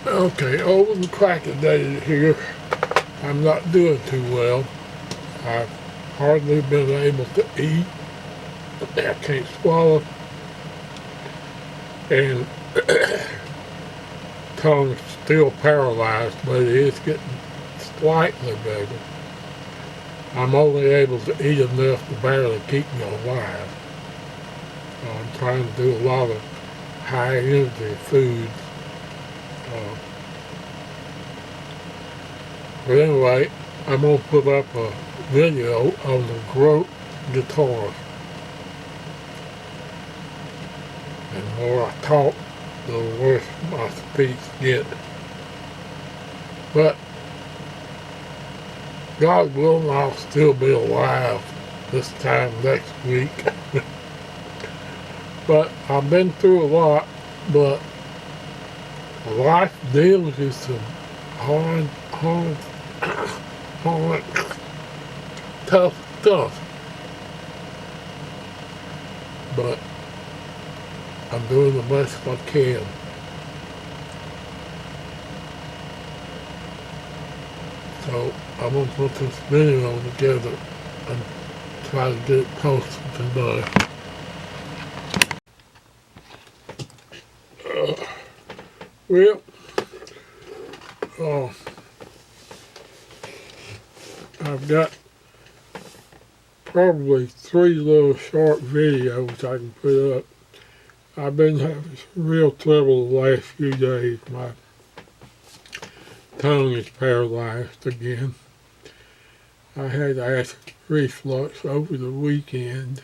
Okay, old and crackadated here. I'm not doing too well. I've hardly been able to eat. I can't swallow. And tongue's still paralyzed, but it is getting slightly better. I'm only able to eat enough to barely keep me alive. I'm trying to do a lot of high energy foods. But anyway, I'm going to put up a video on the GROTE guitar. And the more I talk, the worse my speech gets. But God willing, I'll still be alive this time next week. But I've been through a lot, but life deals with some hard, tough stuff. But I'm doing the best I can. So I'm going to put this video together and try to get it posted today. Well, I've got probably 3 little short videos I can put up. I've been having some real trouble the last few days. My tongue is paralyzed again. I had acid reflux over the weekend,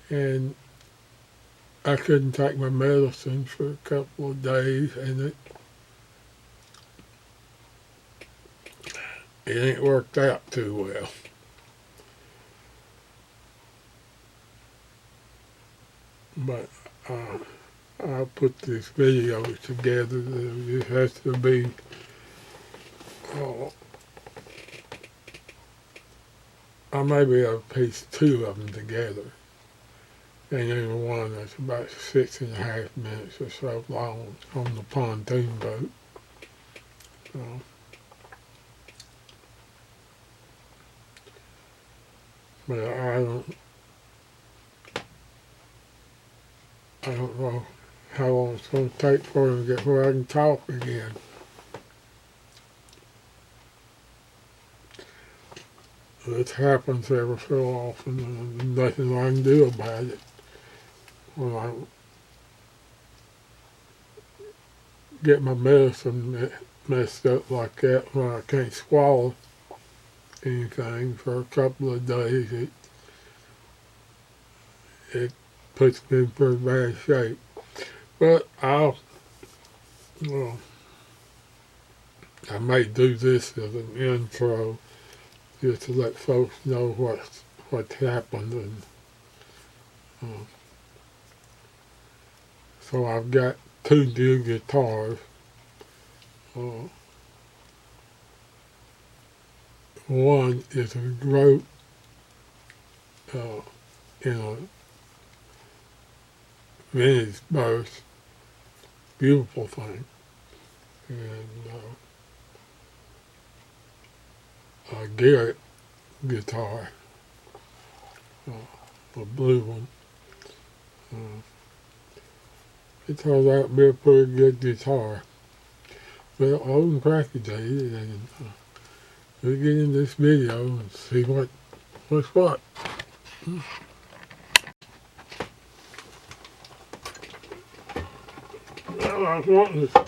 and I couldn't take my medicine for a couple of days, and it ain't worked out too well. But I'll put this video together. It has to be I may be able to piece 2 of them together. And then one that's about 6.5 minutes or so long on the pontoon boat. But I don't know how long it's going to take for me to get where I can talk again. It happens every so often, and there's nothing I can do about it. When I get my medicine messed up like that, when I can't swallow anything for a couple of days, it puts me in pretty bad shape. But I may do this as an intro, just to let folks know what's happened. And so I've got 2 new guitars. One is a GROTE in a vintage burst, beautiful thing, and a Garrett guitar, a blue one. It turns out to be a pretty good guitar. Well, old and crackadated, and we'll get in this video and see what's what. Well, I was wanting to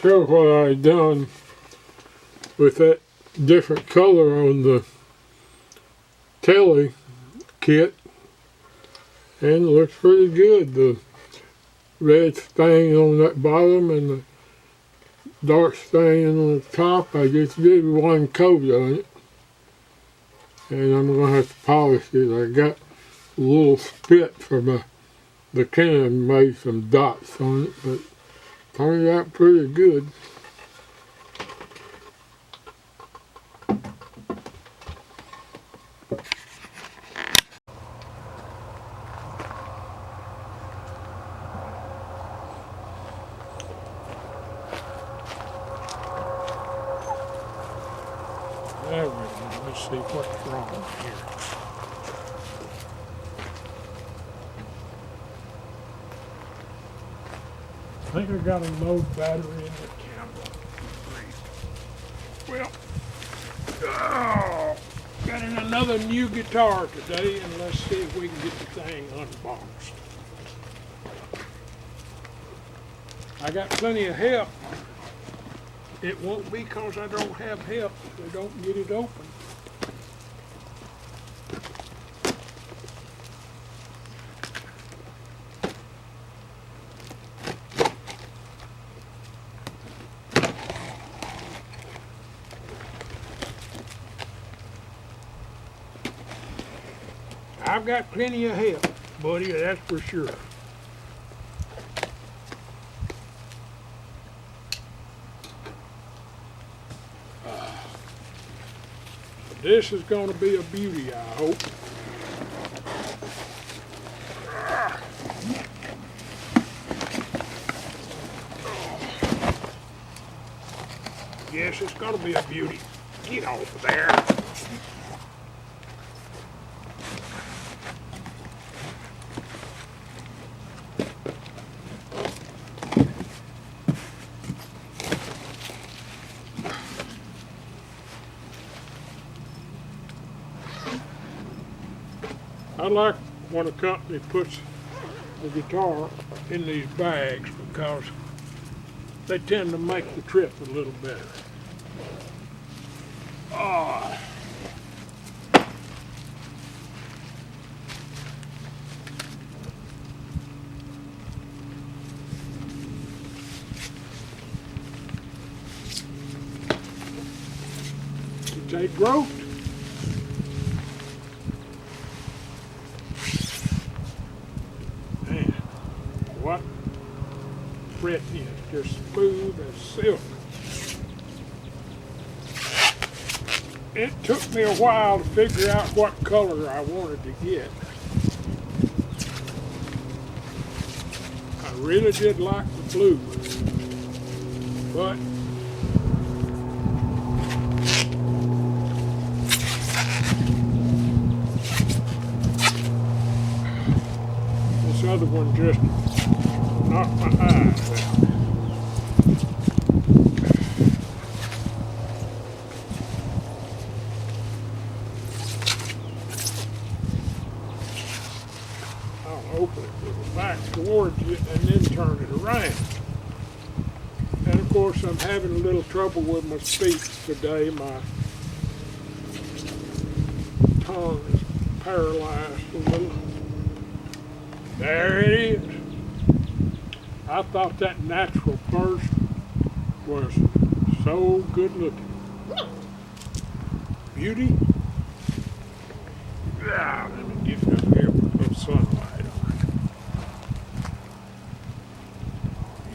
show what I've done with that different color on the telly kit, and it looks pretty good. The red stain on that bottom and the dark stain on the top. I just did 1 coat on it, and I'm going to have to polish it. I got a little spit from the can, made some dots on it, but turned out pretty good. There we go. Let's see what's wrong here. I think I got a low battery in the camera. Well, oh, got in another new guitar today, and let's see if we can get the thing unboxed. I got plenty of help. It won't be because I don't have help if I don't get it open. I've got plenty of help, buddy, that's for sure. This is going to be a beauty, I hope. Yes, it's going to be a beauty. Get off there. I like when a company puts the guitar in these bags because they tend to make the trip a little better. Oh. It's a GROTE. Man, what fret is just smooth as silk. It took me a while to figure out what color I wanted to get. I really did like the blue, but this other one just knocked my eyes out. Open it with the back towards you and then turn it around. And of course I'm having a little trouble with my speech today. My tongue is paralyzed a little. There it is. I thought that natural first was so good looking. Beauty. Ah, let me get it up here with a little sunlight.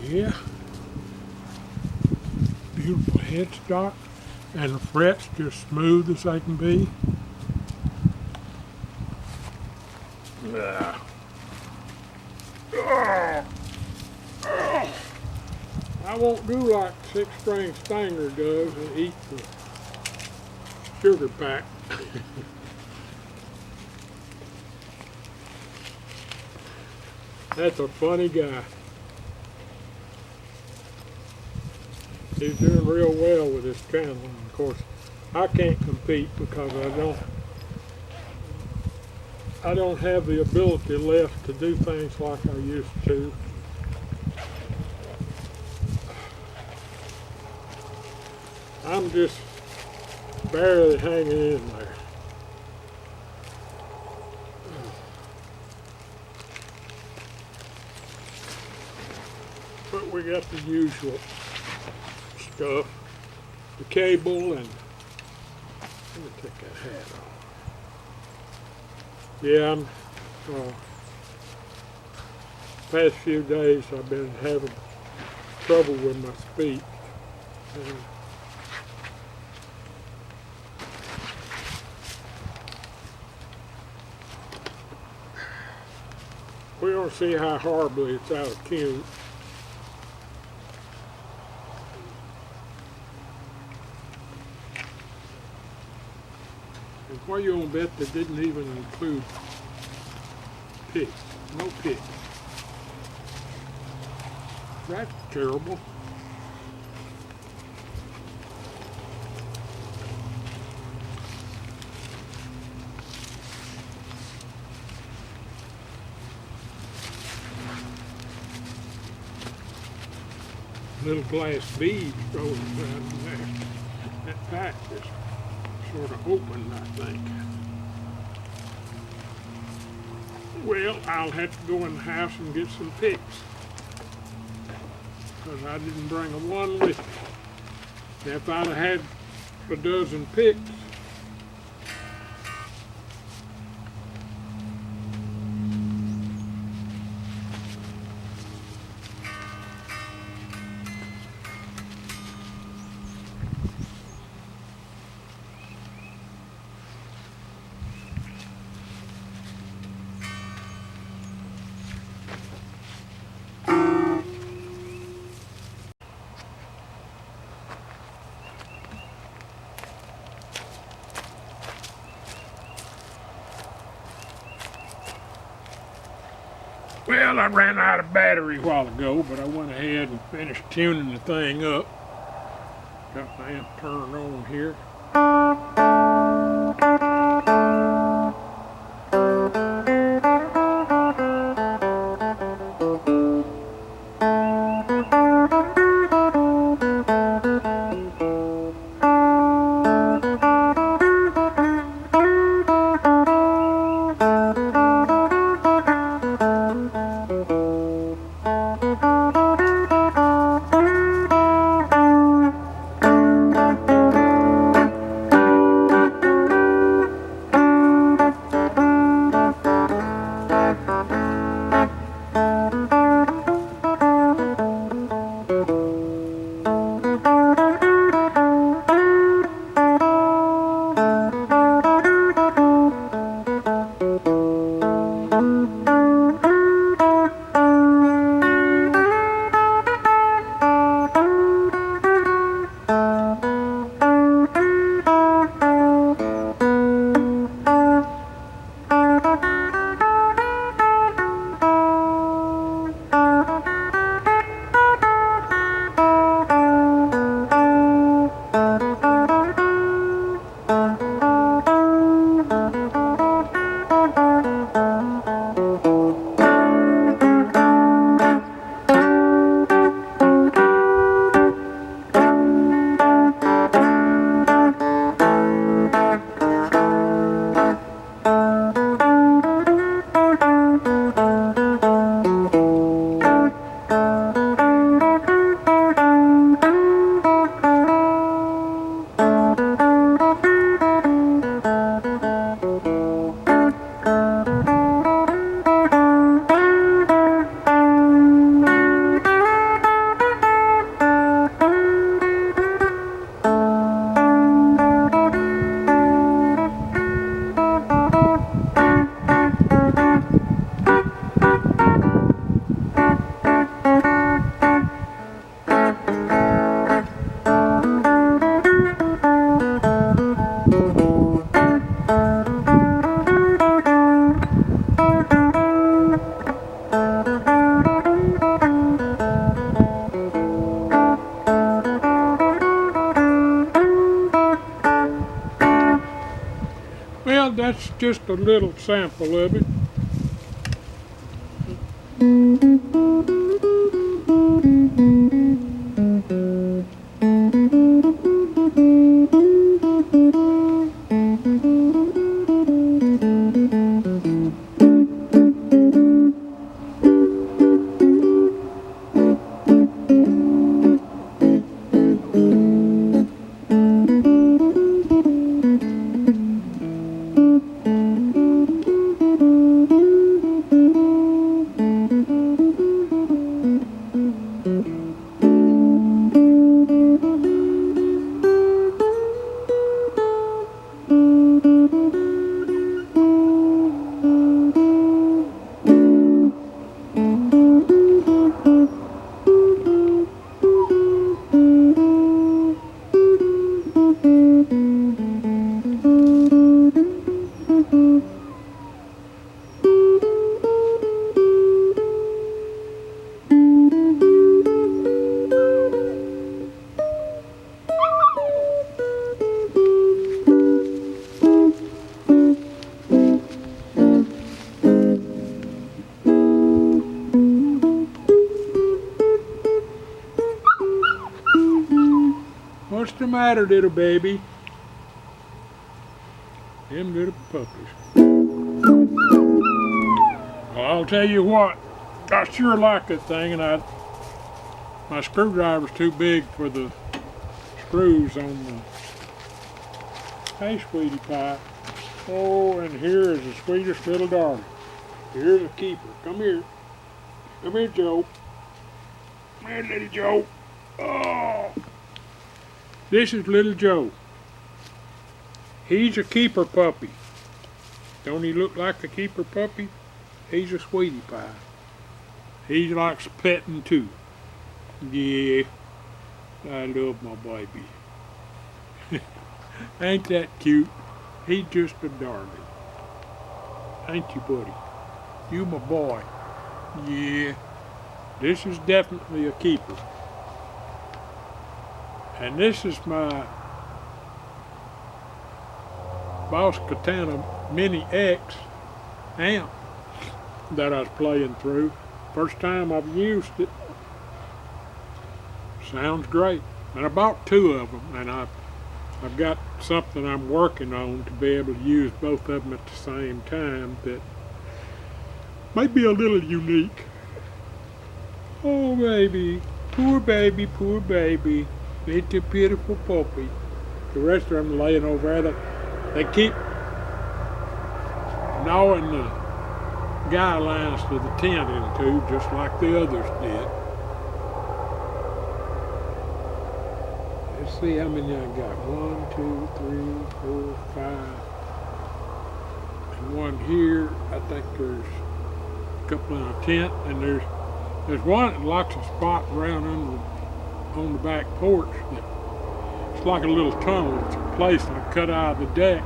Yeah, beautiful headstock, and the frets just smooth as they can be. I won't do like Six String Stinger does and eat the sugar pack. That's a funny guy. He's doing real well with his channel, and of course I can't compete because I don't have the ability left to do things like I used to. I'm just barely hanging in there. But we got the usual stuff, the cable, and let me take that hat off. Yeah, past few days I've been having trouble with my speech. And we're going to see how horribly it's out of tune. And where you gonna bet they didn't even include picks? No picks. That's terrible. Little glass beads rolling around in there. That pack is sort of opened, I think. Well, I'll have to go in the house and get some picks, because I didn't bring a one with me. If I'd have had a dozen picks, well, I ran out of battery a while ago, but I went ahead and finished tuning the thing up. Got my amp turned on here. Well, that's just a little sample of it. matter, little baby? Them little puppies. Well, I'll tell you what, I sure like that thing, and my screwdriver's too big for the screws on the. Hey, sweetie pie. Oh, and here is the sweetest little darling. Here's a keeper. Come here. Come here, Joe. Come here, little Joe. Oh. This is little Joe. He's a keeper puppy. Don't he look like a keeper puppy? He's a sweetie pie. He likes petting too. Yeah, I love my baby. Ain't that cute? He's just a darling. Ain't you, buddy? You my boy. Yeah, this is definitely a keeper. And this is my Boss Katana Mini X amp that I was playing through. First time I've used it. Sounds great. And I bought 2 of them, and I've got something I'm working on to be able to use both of them at the same time that might be a little unique. Oh baby, poor baby, poor baby. It's a beautiful puppy. The rest of them laying over there, they keep gnawing the guy lines to the tent in two, just like the others did. Let's see how many I got. 1, 2, 3, 4, 5. And one here. I think there's a couple in a tent, and there's one that locks a spot around on the back porch that it's like a little tunnel. It's a place I cut out of the deck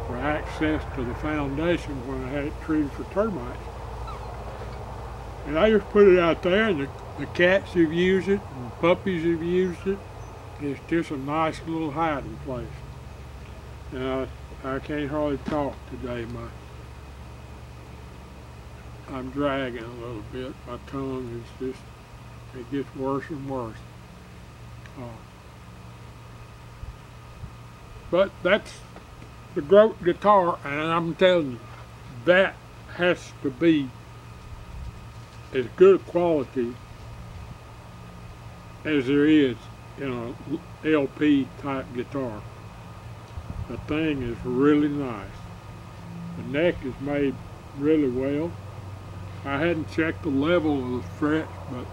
for access to the foundation when I had it treated for termites. And I just put it out there, and the cats have used it, and the puppies have used it. It's just a nice little hiding place. Now, I can't hardly talk today. I'm dragging a little bit. My tongue is just, it gets worse and worse. But that's the GROTE guitar, and I'm telling you, that has to be as good a quality as there is in a LP type guitar. The thing is really nice. The neck is made really well. I hadn't checked the level of the fret, but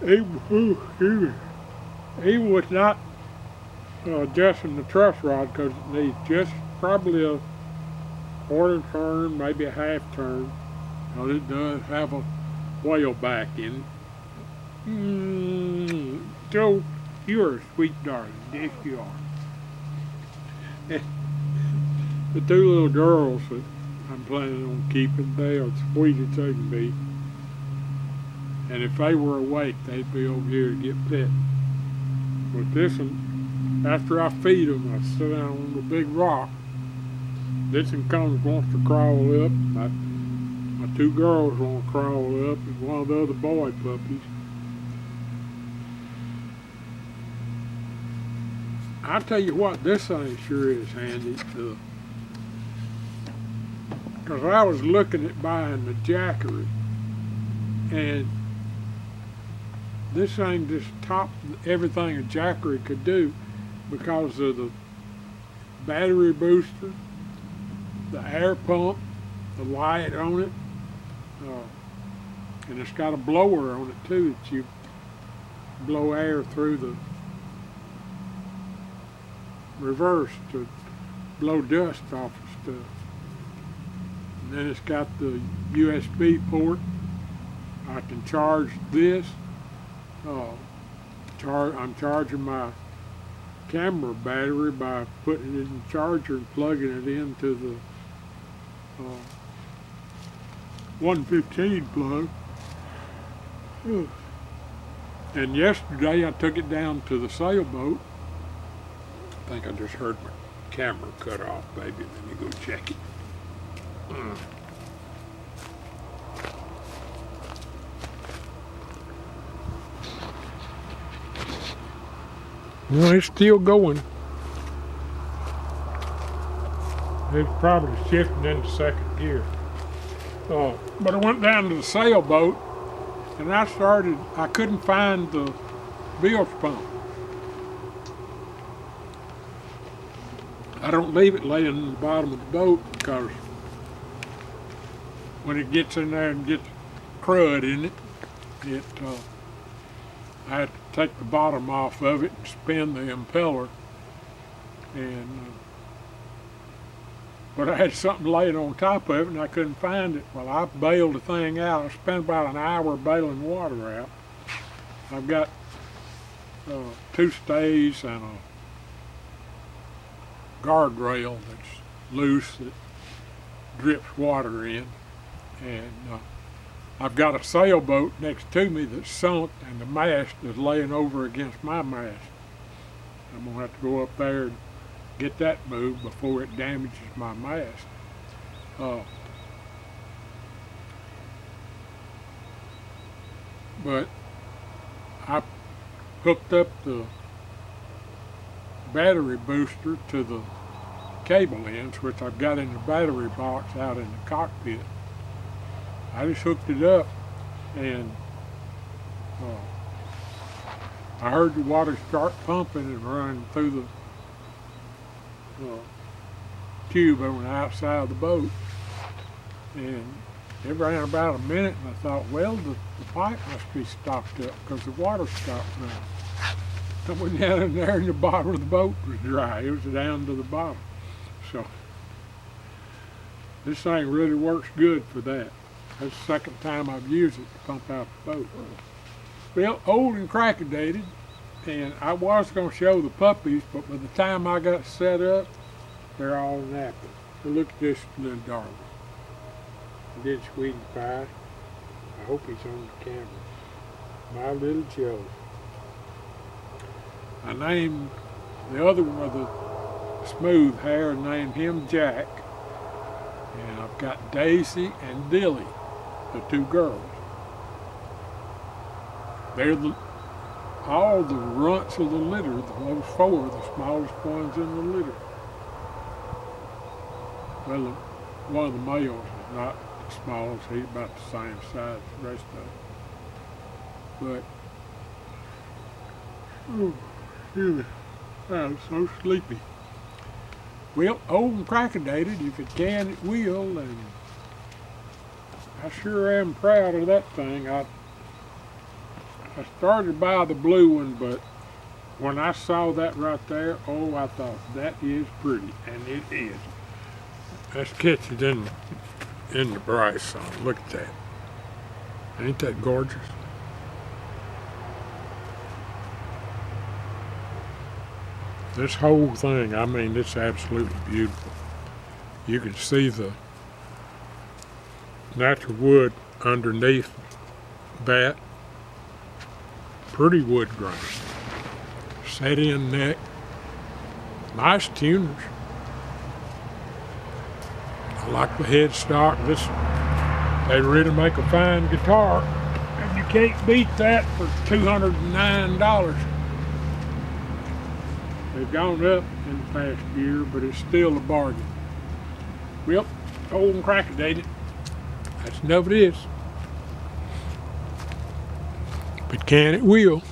he was not adjusting the truss rod because it needs just probably a quarter turn, maybe a half turn, because it does have a whale back in it. Joe, you're a sweet darling. Yes, you are. The 2 little girls that I'm planning on keeping, they are sweet as they can be. And if they were awake, they'd be over here to get pet. But this one, after I feed them, I sit down on the big rock. This one wants to crawl up. My 2 girls want to crawl up, and one of the other boy puppies. I tell you what, this thing sure is handy. Because I was looking at buying the Jackery, and this thing just topped everything a Jackery could do because of the battery booster, the air pump, the light on it, and it's got a blower on it too that you blow air through the reverse to blow dust off of stuff. And then it's got the USB port. I can charge this. I'm charging my camera battery by putting it in the charger and plugging it into the 115 plug. And yesterday I took it down to the sailboat. I think I just heard my camera cut off, baby. Let me go check it. Well, it's still going. It's probably shifting into second gear. But I went down to the sailboat and I couldn't find the bilge pump. I don't leave it laying in the bottom of the boat because when it gets in there and gets crud in it, I had to take the bottom off of it and spin the impeller. But I had something laying on top of it and I couldn't find it. Well, I bailed the thing out. I spent about an hour bailing water out. I've got 2 stays and a guardrail that's loose that drips water in. And I've got a sailboat next to me that's sunk and the mast is laying over against my mast. I'm gonna have to go up there and get that moved before it damages my mast. But I hooked up the battery booster to the cable ends, which I've got in the battery box out in the cockpit. I just hooked it up and I heard the water start pumping and running through the tube on the outside of the boat, and it ran about a minute and I thought, well, the pipe must be stopped up because the water stopped running. I went down in there and the bottom of the boat was dry. It was down to the bottom. So this thing really works good for that. That's the second time I've used it to pump out the boat. Well, old and crackadated, and I was going to show the puppies, but by the time I got set up, they're all napping. So look at this little darling. I did Sweetie Pie. I hope he's on the camera. My little Joe. I named the other one with the smooth hair, and named him Jack. And I've got Daisy and Dilly, the 2 girls. They're all the runts of the litter. Those 4 are the smallest ones in the litter. Well, one of the males is not the smallest. He's about the same size as the rest of them. But, I'm so sleepy. Well, old and crackadated, if it can, it will, and I sure am proud of that thing. I started by the blue one, but when I saw that right there, oh, I thought, that is pretty, and it is. Let's catch it in the bright sun. Look at that. Ain't that gorgeous? This whole thing, I mean, it's absolutely beautiful. You can see the natural wood underneath that. Pretty wood grain. Set in neck. Nice tuners. I like the headstock. They really make a fine guitar, and you can't beat that for $209. They've gone up in the past year, but it's still a bargain. Well, old and crackadated. That's enough of this. If it can, it will.